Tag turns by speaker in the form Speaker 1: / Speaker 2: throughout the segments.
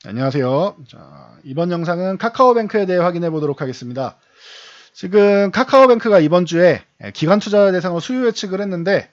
Speaker 1: 안녕하세요. 자, 이번 영상은 카카오뱅크에 대해 확인해 보도록 하겠습니다. 지금 카카오뱅크가 이번 주에 기관 투자 대상으로 수요 예측을 했는데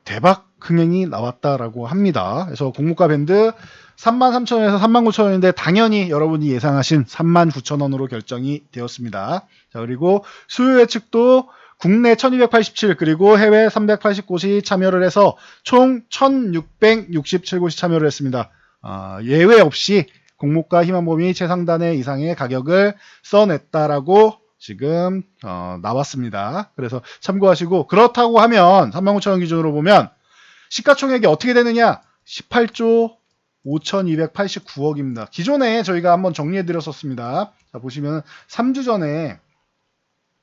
Speaker 1: 대박 흥행이 나왔다라고 합니다. 그래서 공모가 밴드 33,000원에서 39,000원인데 당연히 여러분이 예상하신 39,000원으로 결정이 되었습니다. 자, 그리고 수요 예측도 국내 1287 그리고 해외 380곳이 참여를 해서 총 1667곳이 참여를 했습니다. 예외 없이 공모가 희망범위 최상단의 이상의 가격을 써냈다라고 지금 나왔습니다. 그래서 참고하시고, 그렇다고 하면 39,000원 기준으로 보면 시가총액이 어떻게 되느냐? 18조 5,289억입니다. 기존에 저희가 한번 정리해 드렸었습니다. 자, 보시면 3주 전에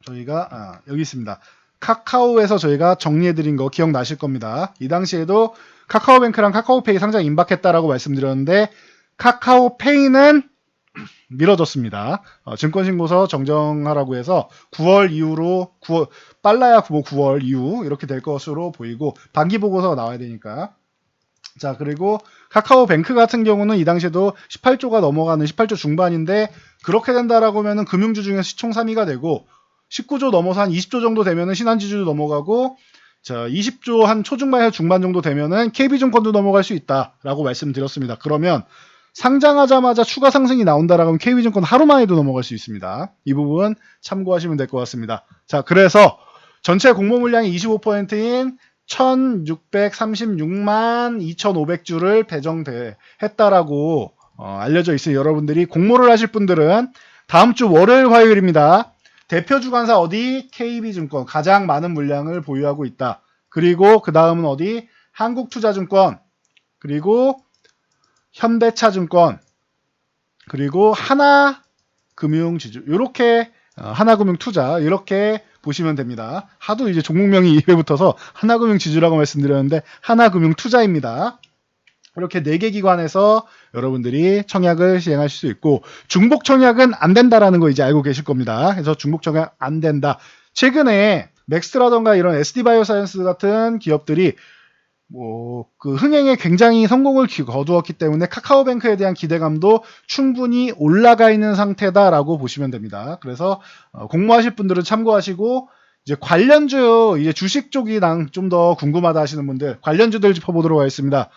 Speaker 1: 저희가 여기 있습니다. 카카오에서 저희가 정리해 드린 거 기억나실 겁니다. 이 당시에도 카카오뱅크랑 카카오페이 상장 임박했다라고 말씀드렸는데 카카오페이는 미뤄졌습니다. 증권신고서 정정하라고 해서 9월 이후로 빨라야 9월 이후 이렇게 될 것으로 보이고 반기보고서가 나와야 되니까. 자, 그리고 카카오뱅크 같은 경우는 이 당시에도 18조가 넘어가는 18조 중반인데 그렇게 된다라고 하면은 금융주 중에서 시총 3위가 되고 19조 넘어서 한 20조 정도 되면은 신한지주도 넘어가고, 자, 20조 한 초중반에서 중반 정도 되면은 KB증권도 넘어갈 수 있다라고 말씀드렸습니다. 그러면 상장하자마자 추가 상승이 나온다라고 하면 KB증권 하루 만에도 넘어갈 수 있습니다. 이 부분 참고하시면 될 것 같습니다. 자, 그래서 전체 공모 물량이 25%인 1636만 2500주를 배정했다라고 알려져 있으니 여러분들이 공모를 하실 분들은 다음 주 월요일 화요일입니다. 대표 주관사 어디? KB증권 가장 많은 물량을 보유하고 있다. 그리고 그 다음은 어디? 한국투자증권, 그리고 현대차증권, 그리고 하나금융지주, 이렇게 하나금융투자 이렇게 보시면 됩니다. 하도 이제 종목명이 입에 붙어서 하나금융지주라고 말씀드렸는데 하나금융투자입니다. 이렇게 4개 기관에서 여러분들이 청약을 시행하실 수 있고, 중복 청약은 안 된다라는 거 이제 알고 계실 겁니다. 그래서 중복 청약 안 된다. 최근에 맥스라던가 이런 SD바이오사이언스 같은 기업들이 그 흥행에 굉장히 성공을 거두었기 때문에 카카오뱅크에 대한 기대감도 충분히 올라가 있는 상태다라고 보시면 됩니다. 그래서 공모하실 분들은 참고하시고, 이제 관련주, 이제 주식 쪽이랑 좀 더 궁금하다 하시는 분들 관련주들 짚어보도록 하겠습니다.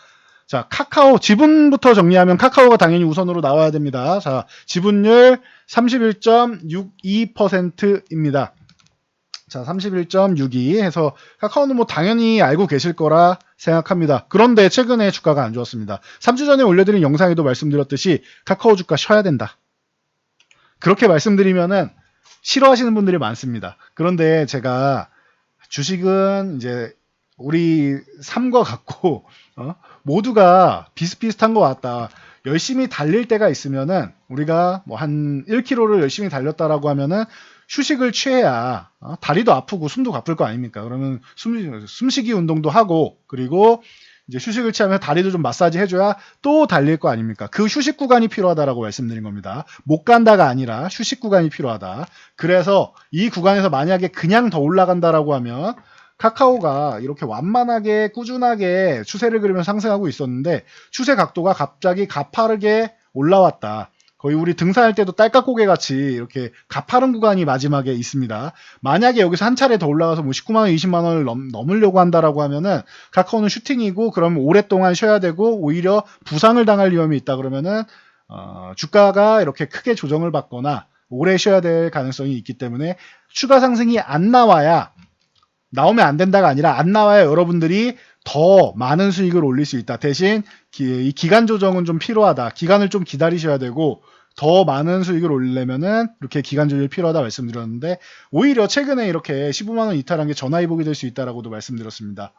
Speaker 1: 자, 카카오 지분부터 정리하면 카카오가 당연히 우선으로 나와야 됩니다. 자, 지분율 31.62%입니다. 자, 31.62 해서 카카오는 뭐 당연히 알고 계실 거라 생각합니다. 그런데 최근에 주가가 안 좋았습니다. 3주 전에 올려드린 영상에도 말씀드렸듯이 카카오 주가 쉬어야 된다. 그렇게 말씀드리면은 싫어하시는 분들이 많습니다. 그런데 제가 주식은 이제 우리 삶과 같고 모두가 비슷비슷한 것 같다. 열심히 달릴 때가 있으면은 우리가 뭐 한 1km를 열심히 달렸다라고 하면은 휴식을 취해야 다리도 아프고 숨도 가쁠 거 아닙니까? 그러면 숨쉬기 운동도 하고, 그리고 이제 휴식을 취하면 다리도 좀 마사지 해줘야 또 달릴 거 아닙니까? 그 휴식 구간이 필요하다라고 말씀드린 겁니다. 못 간다가 아니라 휴식 구간이 필요하다. 그래서 이 구간에서 만약에 그냥 더 올라간다라고 하면 카카오가 이렇게 완만하게 꾸준하게 추세를 그리면서 상승하고 있었는데 추세 각도가 갑자기 가파르게 올라왔다. 거의 우리 등산할 때도 딸깍고개 같이 이렇게 가파른 구간이 마지막에 있습니다. 만약에 여기서 한 차례 더 올라가서 뭐 19만원, 20만원을 넘으려고 한다라고 하면은 카카오는 슈팅이고, 그러면 오랫동안 쉬어야 되고 오히려 부상을 당할 위험이 있다 그러면은 주가가 이렇게 크게 조정을 받거나 오래 쉬어야 될 가능성이 있기 때문에 추가 상승이 안 나와야, 나오면 안 된다가 아니라 안 나와야 여러분들이 더 많은 수익을 올릴 수 있다. 대신 이 기간 조정은 좀 필요하다. 기간을 좀 기다리셔야 되고 더 많은 수익을 올리려면은 이렇게 기간 조정이 필요하다 말씀드렸는데, 오히려 최근에 이렇게 15만원 이탈한 게 전화위복이 될 수 있다라고도 말씀드렸습니다.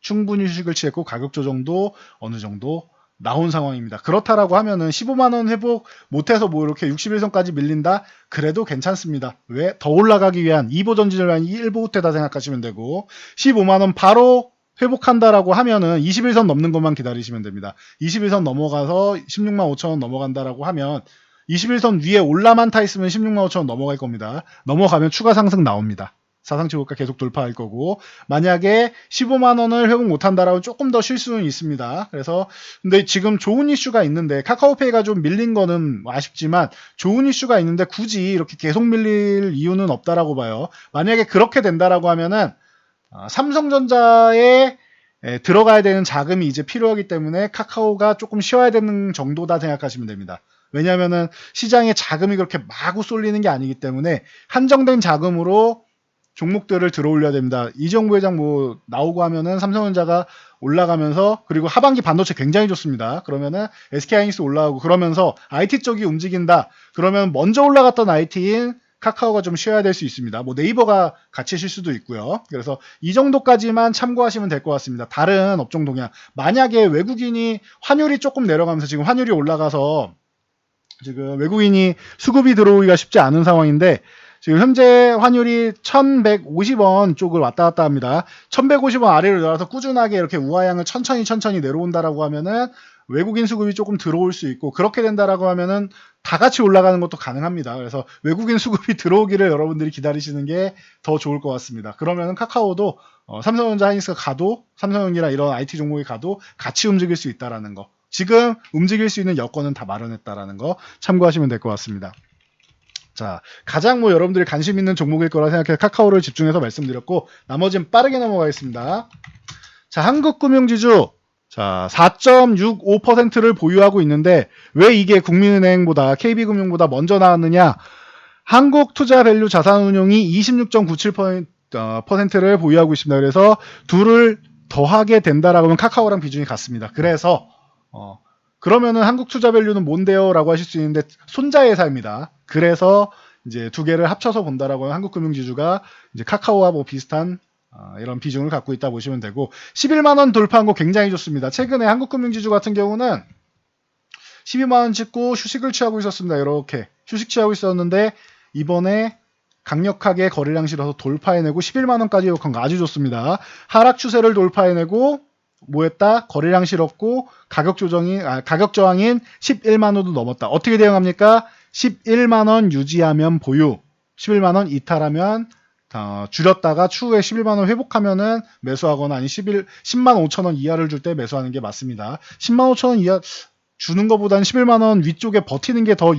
Speaker 1: 충분히 휴식을 취했고 가격 조정도 어느 정도 나온 상황입니다. 그렇다라고 하면은 15만원 회복 못해서 뭐 이렇게 61선까지 밀린다? 그래도 괜찮습니다. 왜? 더 올라가기 위한 2보 전진을 1보 후퇴다 생각하시면 되고, 15만원 바로 회복한다라고 하면은 21선 넘는 것만 기다리시면 됩니다. 21선 넘어가서 16만 5천원 넘어간다라고 하면 21선 위에 올라만 타 있으면 16만 5천원 넘어갈 겁니다. 넘어가면 추가 상승 나옵니다. 사상치 고가 계속 돌파할 거고, 만약에 15만원을 회복 못한다라고 조금 더 쉴 수는 있습니다. 그래서 근데 지금 좋은 이슈가 있는데, 카카오페이가 좀 밀린 거는 아쉽지만 좋은 이슈가 있는데 굳이 이렇게 계속 밀릴 이유는 없다라고 봐요. 만약에 그렇게 된다라고 하면은 삼성전자에 들어가야 되는 자금이 이제 필요하기 때문에 카카오가 조금 쉬어야 되는 정도다 생각하시면 됩니다. 왜냐하면은 시장에 자금이 그렇게 마구 쏠리는 게 아니기 때문에 한정된 자금으로 종목들을 들어올려야 됩니다. 이정부 회장 뭐 나오고 하면은 삼성전자가 올라가면서, 그리고 하반기 반도체 굉장히 좋습니다. 그러면은 SK하이닉스 올라가고, 그러면서 IT 쪽이 움직인다. 그러면 먼저 올라갔던 IT인 카카오가 좀 쉬어야 될 수 있습니다. 뭐 네이버가 같이 쉴 수도 있고요. 그래서 이 정도까지만 참고하시면 될 것 같습니다. 다른 업종 동향. 만약에 외국인이 환율이 조금 내려가면서, 지금 환율이 올라가서 지금 외국인이 수급이 들어오기가 쉽지 않은 상황인데, 지금 현재 환율이 1150원 쪽을 왔다 갔다 합니다. 1150원 아래로 내려와서 꾸준하게 이렇게 우하향을 천천히 내려온다라고 하면은 외국인 수급이 조금 들어올 수 있고, 그렇게 된다라고 하면은 다 같이 올라가는 것도 가능합니다. 그래서 외국인 수급이 들어오기를 여러분들이 기다리시는 게 더 좋을 것 같습니다. 그러면은 카카오도 삼성전자 하이닉스가 가도, 삼성전기나 이런 IT 종목이 가도 같이 움직일 수 있다라는 거, 지금 움직일 수 있는 여건은 다 마련했다라는 거 참고하시면 될 것 같습니다. 자, 가장 뭐 여러분들이 관심 있는 종목일 거라 생각해서 카카오를 집중해서 말씀드렸고, 나머지는 빠르게 넘어가겠습니다. 자, 한국금융지주, 자, 4.65%를 보유하고 있는데, 왜 이게 국민은행보다, KB금융보다 먼저 나왔느냐? 한국투자밸류 자산운용이 26.97%를 보유하고 있습니다. 그래서 둘을 더하게 된다라고 하면 카카오랑 비중이 같습니다. 그래서 그러면은 한국투자밸류는 뭔데요? 라고 하실 수 있는데, 손자회사입니다. 그래서 이제 두 개를 합쳐서 본다라고 하면 한국금융지주가 이제 카카오와 뭐 비슷한 이런 비중을 갖고 있다 보시면 되고, 11만원 돌파한 거 굉장히 좋습니다. 최근에 한국금융지주 같은 경우는 12만원 찍고 휴식을 취하고 있었습니다. 이렇게 휴식 취하고 있었는데, 이번에 강력하게 거래량 실어서 돌파해내고 11만원까지 회복한 거 아주 좋습니다. 하락 추세를 돌파해내고 뭐했다? 거래량 실었고 가격 저항인 11만원도 넘었다. 어떻게 대응합니까? 11만원 유지하면 보유, 11만원 이탈하면 줄였다가 추후에 11만원 회복하면은 매수하거나, 아니 10만 5천원 이하를 줄 때 매수하는 게 맞습니다. 10만 5천원 이하 주는 것보다는 11만원 위쪽에 버티는 게 더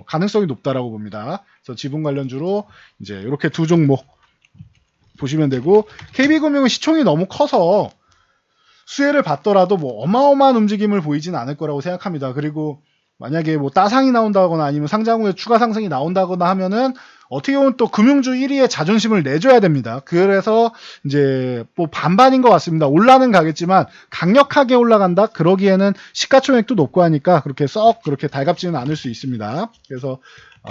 Speaker 1: 가능성이 높다라고 봅니다. 그래서 지분 관련주로 이제 이렇게 두 종목 보시면 되고, KB금융은 시총이 너무 커서 수혜를 받더라도 뭐 어마어마한 움직임을 보이진 않을 거라고 생각합니다. 그리고 만약에 뭐 따상이 나온다거나 아니면 상장 후에 추가 상승이 나온다거나 하면은 어떻게 보면 또 금융주 1위의 자존심을 내줘야 됩니다. 그래서 이제 뭐 반반인 것 같습니다. 올라는 가겠지만 강력하게 올라간다? 그러기에는 시가총액도 높고 하니까 그렇게 썩 그렇게 달갑지는 않을 수 있습니다. 그래서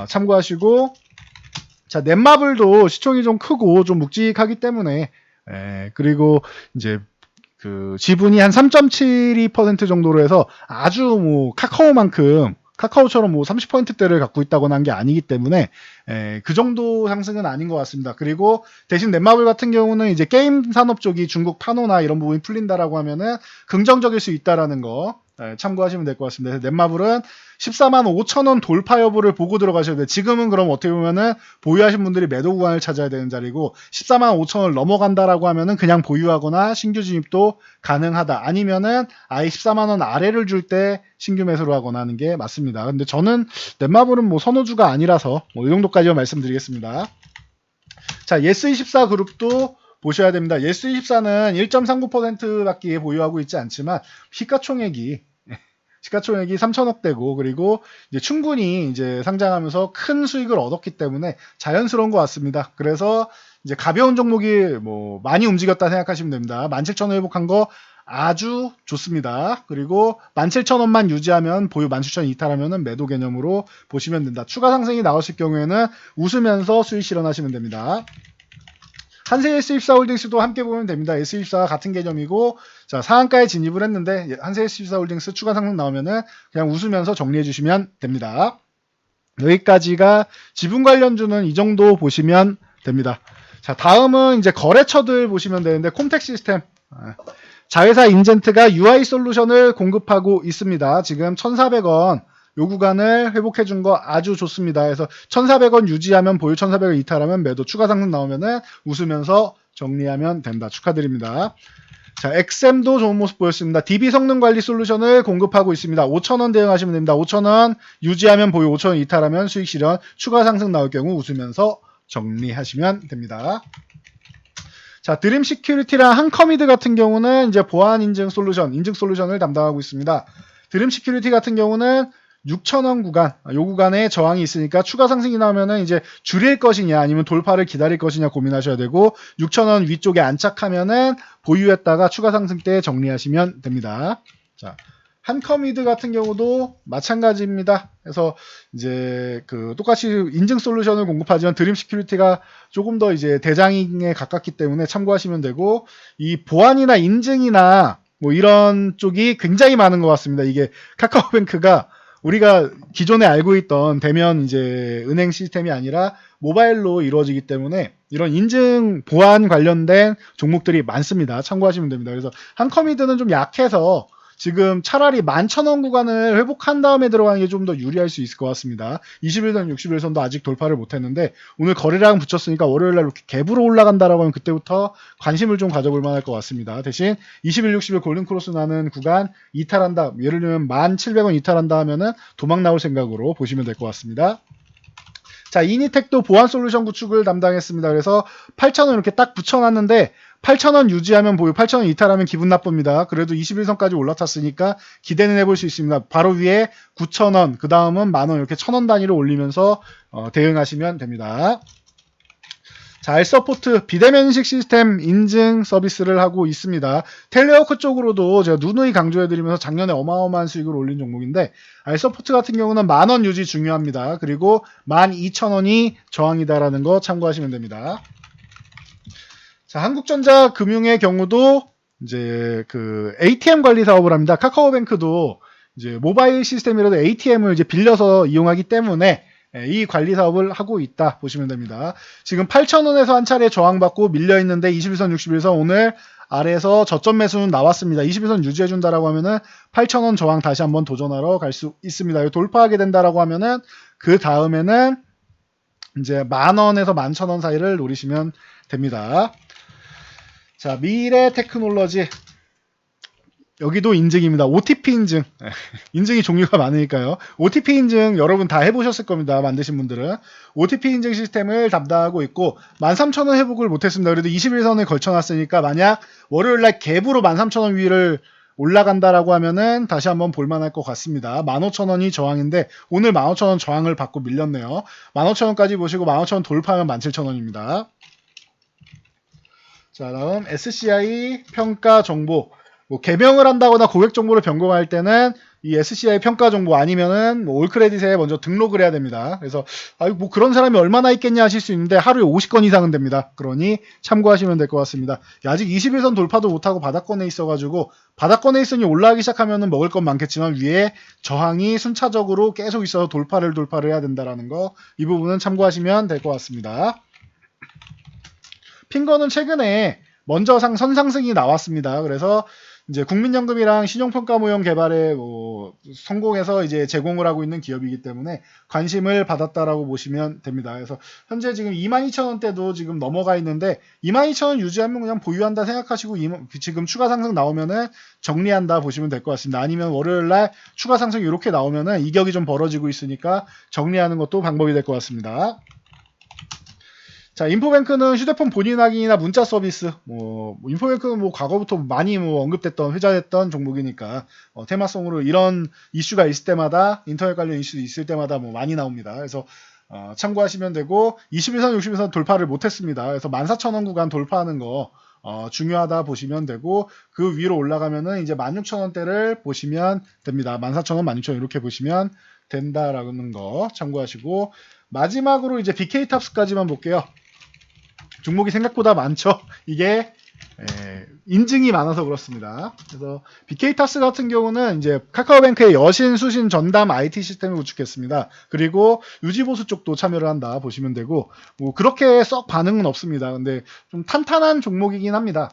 Speaker 1: 참고하시고, 자, 넷마블도 시총이 좀 크고 좀 묵직하기 때문에, 그리고 이제 그 지분이 한 3.72% 정도로 해서 아주 뭐 카카오처럼 뭐 30%대를 갖고 있다거나 한 게 아니기 때문에 그 정도 상승은 아닌 것 같습니다. 그리고 대신 넷마블 같은 경우는 이제 게임 산업 쪽이 중국 판호나 이런 부분이 풀린다라고 하면은 긍정적일 수 있다라는 거 참고하시면 될 것 같습니다. 넷마블은 14만 5천원 돌파 여부를 보고 들어가셔야 돼요. 지금은 그럼 어떻게 보면은 보유하신 분들이 매도 구간을 찾아야 되는 자리고, 14만 5천원을 넘어간다라고 하면은 그냥 보유하거나 신규 진입도 가능하다. 아니면은 아예 14만원 아래를 줄 때 신규 매수를 하거나 하는 게 맞습니다. 근데 저는 넷마블은 뭐 선호주가 아니라서 뭐 이 정도까지만 말씀드리겠습니다. 자, 예스24 그룹도 보셔야 됩니다. 예스24는 1.39%밖에 보유하고 있지 않지만 시가총액이 3천억대고, 그리고 이제 충분히 이제 상장하면서 큰 수익을 얻었기 때문에 자연스러운 것 같습니다. 그래서 이제 가벼운 종목이 뭐 많이 움직였다 생각하시면 됩니다. 17,000원 회복한 거 아주 좋습니다. 그리고 17,000원만 유지하면 보유, 17,000원 이탈하면은 매도 개념으로 보시면 된다. 추가 상승이 나왔을 경우에는 웃으면서 수익 실현하시면 됩니다. 한세 S24홀딩스도 함께 보면 됩니다. S24가 같은 개념이고, 자, 상한가에 진입을 했는데 한세 S24홀딩스 추가 상승 나오면은 그냥 웃으면서 정리해 주시면 됩니다. 여기까지가 지분 관련주는 이 정도 보시면 됩니다. 자, 다음은 이제 거래처들 보시면 되는데, 콤텍 시스템. 자회사 인젠트가 UI 솔루션을 공급하고 있습니다. 지금 1,400원 요 구간을 회복해 준 거 아주 좋습니다. 그래서 1,400원 유지하면 보유, 1,400원 이탈하면 매도, 추가 상승 나오면은 웃으면서 정리하면 된다. 축하드립니다. 자, XM도 좋은 모습 보였습니다. DB 성능 관리 솔루션을 공급하고 있습니다. 5,000원 대응하시면 됩니다. 5,000원 유지하면 보유, 5,000원 이탈하면 수익 실현, 추가 상승 나올 경우 웃으면서 정리하시면 됩니다. 자, 드림 시큐리티랑 한커미드 같은 경우는 이제 보안 인증 솔루션을 담당하고 있습니다. 드림 시큐리티 같은 경우는 6,000원 구간, 요 구간에 저항이 있으니까 추가 상승이 나오면은 이제 줄일 것이냐 아니면 돌파를 기다릴 것이냐 고민하셔야 되고 6,000원 위쪽에 안착하면은 보유했다가 추가 상승 때 정리하시면 됩니다. 자, 한커미드 같은 경우도 마찬가지입니다. 그래서 이제 똑같이 인증 솔루션을 공급하지만 드림 시큐리티가 조금 더 이제 대장에 가깝기 때문에 참고하시면 되고 이 보안이나 인증이나 뭐 이런 쪽이 굉장히 많은 것 같습니다. 이게 카카오뱅크가 우리가 기존에 알고 있던 대면 이제 은행 시스템이 아니라 모바일로 이루어지기 때문에 이런 인증 보안 관련된 종목들이 많습니다. 참고하시면 됩니다. 그래서 한커미드는 좀 약해서 지금 차라리 11,000원 구간을 회복한 다음에 들어가는 게 좀 더 유리할 수 있을 것 같습니다. 21선, 61선도 아직 돌파를 못했는데 오늘 거래량 붙였으니까 월요일날 이렇게 갭으로 올라간다라고 하면 그때부터 관심을 좀 가져볼 만할 것 같습니다. 대신 21, 60일 골든크로스 나는 구간 이탈한다. 예를 들면 1,700원 이탈한다 하면은 도망 나올 생각으로 보시면 될 것 같습니다. 자, 이니텍도 보안 솔루션 구축을 담당했습니다. 그래서 8,000원 이렇게 딱 붙여놨는데 8,000원 유지하면 보유, 8,000원 이탈하면 기분 나쁩니다. 그래도 21선까지 올라탔으니까 기대는 해볼 수 있습니다. 바로 위에 9,000원, 그 다음은 만원 이렇게 1,000원 단위로 올리면서 대응하시면 됩니다. 자, 알서포트 비대면식 시스템 인증 서비스를 하고 있습니다. 텔레워크 쪽으로도 제가 누누이 강조해드리면서 작년에 어마어마한 수익을 올린 종목인데 알서포트 같은 경우는 만원 유지 중요합니다. 그리고 12,000원이 저항이다라는 거 참고하시면 됩니다. 자, 한국전자 금융의 경우도 이제 ATM 관리 사업을 합니다. 카카오뱅크도 이제 모바일 시스템이라도 ATM을 이제 빌려서 이용하기 때문에 이 관리 사업을 하고 있다 보시면 됩니다. 지금 8,000원에서 한 차례 저항받고 밀려있는데 21선, 61선 오늘 아래에서 저점 매수는 나왔습니다. 21선 유지해준다라고 하면은 8,000원 저항 다시 한번 도전하러 갈 수 있습니다. 돌파하게 된다라고 하면은 그 다음에는 이제 10,000원에서 11,000원 사이를 노리시면 됩니다. 자, 미래테크놀로지 여기도 인증입니다. OTP 인증. 인증이 종류가 많으니까요. OTP 인증 여러분 다 해보셨을 겁니다. 만드신 분들은. OTP 인증 시스템을 담당하고 있고 13,000원 회복을 못했습니다. 그래도 21선을 걸쳐놨으니까 만약 월요일날 갭으로 13,000원 위를 올라간다라고 하면은 다시 한번 볼만할 것 같습니다. 15,000원이 저항인데 오늘 15,000원 저항을 받고 밀렸네요. 15,000원까지 보시고 15,000원 돌파하면 17,000원입니다. 자, 다음 SCI 평가 정보. 뭐 개명을 한다거나 고객 정보를 변경할 때는 이 SCI 평가 정보 아니면은 뭐 올크레딧에 먼저 등록을 해야 됩니다. 그래서 뭐 그런 사람이 얼마나 있겠냐 하실 수 있는데 하루에 50건 이상은 됩니다. 그러니 참고하시면 될 것 같습니다. 아직 21선 돌파도 못하고 바닥권에 있어가지고 바닥권에 있으니 올라가기 시작하면은 먹을 건 많겠지만 위에 저항이 순차적으로 계속 있어서 돌파를 해야 된다라는 거 이 부분은 참고하시면 될 것 같습니다. 핑거는 최근에 먼저 선상승이 나왔습니다. 그래서 이제 국민연금이랑 신용평가 모형 개발에 성공해서 이제 제공을 하고 있는 기업이기 때문에 관심을 받았다라고 보시면 됩니다. 그래서 현재 지금 22,000원대도 지금 넘어가 있는데 22,000원 유지하면 그냥 보유한다 생각하시고 지금 추가 상승 나오면은 정리한다 보시면 될 것 같습니다. 아니면 월요일날 추가 상승 이렇게 나오면은 이격이 좀 벌어지고 있으니까 정리하는 것도 방법이 될 것 같습니다. 자, 인포뱅크는 휴대폰 본인 확인이나 문자 서비스, 인포뱅크는 과거부터 많이 언급됐던, 회자됐던 종목이니까, 테마성으로 이런 이슈가 있을 때마다, 인터넷 관련 이슈 있을 때마다 많이 나옵니다. 그래서, 참고하시면 되고, 21선, 60선 돌파를 못했습니다. 그래서 14,000원 구간 돌파하는 거, 중요하다 보시면 되고, 그 위로 올라가면은 이제 16,000원대를 보시면 됩니다. 14,000원, 16,000원 이렇게 보시면 된다라는 거 참고하시고, 마지막으로 이제 BK탑스까지만 볼게요. 종목이 생각보다 많죠. 이게 인증이 많아서 그렇습니다. 그래서 BK탑스 같은 경우는 이제 카카오뱅크의 여신, 수신, 전담 IT 시스템을 구축했습니다. 그리고 유지보수 쪽도 참여를 한다 보시면 되고 그렇게 썩 반응은 없습니다. 근데 좀 탄탄한 종목이긴 합니다.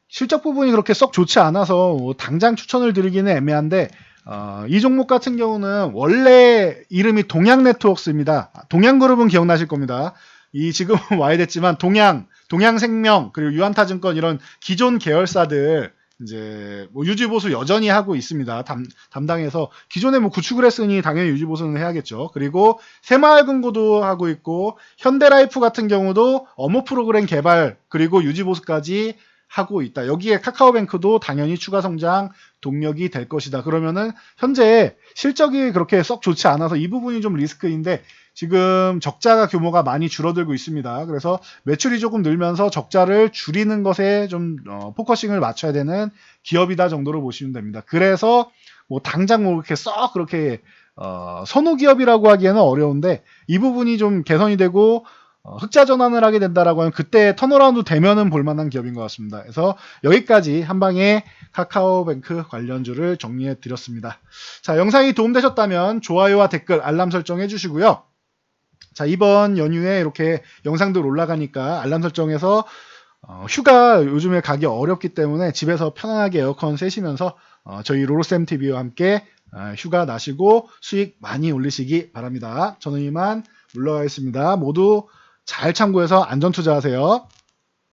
Speaker 1: 실적 부분이 그렇게 썩 좋지 않아서 당장 추천을 드리기는 애매한데 이 종목 같은 경우는 원래 이름이 동양네트워크스입니다. 동양그룹은 기억나실 겁니다. 이 지금은 와야 됐지만 동양생명 그리고 유한타증권 이런 기존 계열사들 이제 뭐 유지보수 여전히 하고 있습니다. 담당해서 기존에 뭐 구축을 했으니 당연히 유지보수는 해야겠죠. 그리고 새마을금고도 하고 있고 현대라이프 같은 경우도 업무 프로그램 개발 그리고 유지보수까지 하고 있다. 여기에 카카오뱅크도 당연히 추가 성장 동력이 될 것이다. 그러면은 현재 실적이 그렇게 썩 좋지 않아서 이 부분이 좀 리스크인데 지금 적자 규모가 많이 줄어들고 있습니다. 그래서 매출이 조금 늘면서 적자를 줄이는 것에 좀 포커싱을 맞춰야 되는 기업이다 정도로 보시면 됩니다. 그래서 뭐 당장 뭐 이렇게 썩 그렇게 선호 기업이라고 하기에는 어려운데 이 부분이 좀 개선이 되고 흑자 전환을 하게 된다라고 하면 그때 턴어라운드 되면은 볼만한 기업인 것 같습니다. 그래서 여기까지 한방에 카카오뱅크 관련주를 정리해 드렸습니다. 자, 영상이 도움되셨다면 좋아요와 댓글, 알람 설정해 주시고요. 자, 이번 연휴에 이렇게 영상들 올라가니까 알람 설정해서 휴가 요즘에 가기 어렵기 때문에 집에서 편안하게 에어컨 쐬시면서 저희 로로쌤TV와 함께 휴가 나시고 수익 많이 올리시기 바랍니다. 저는 이만 물러가겠습니다. 모두 잘 참고해서 안전 투자하세요.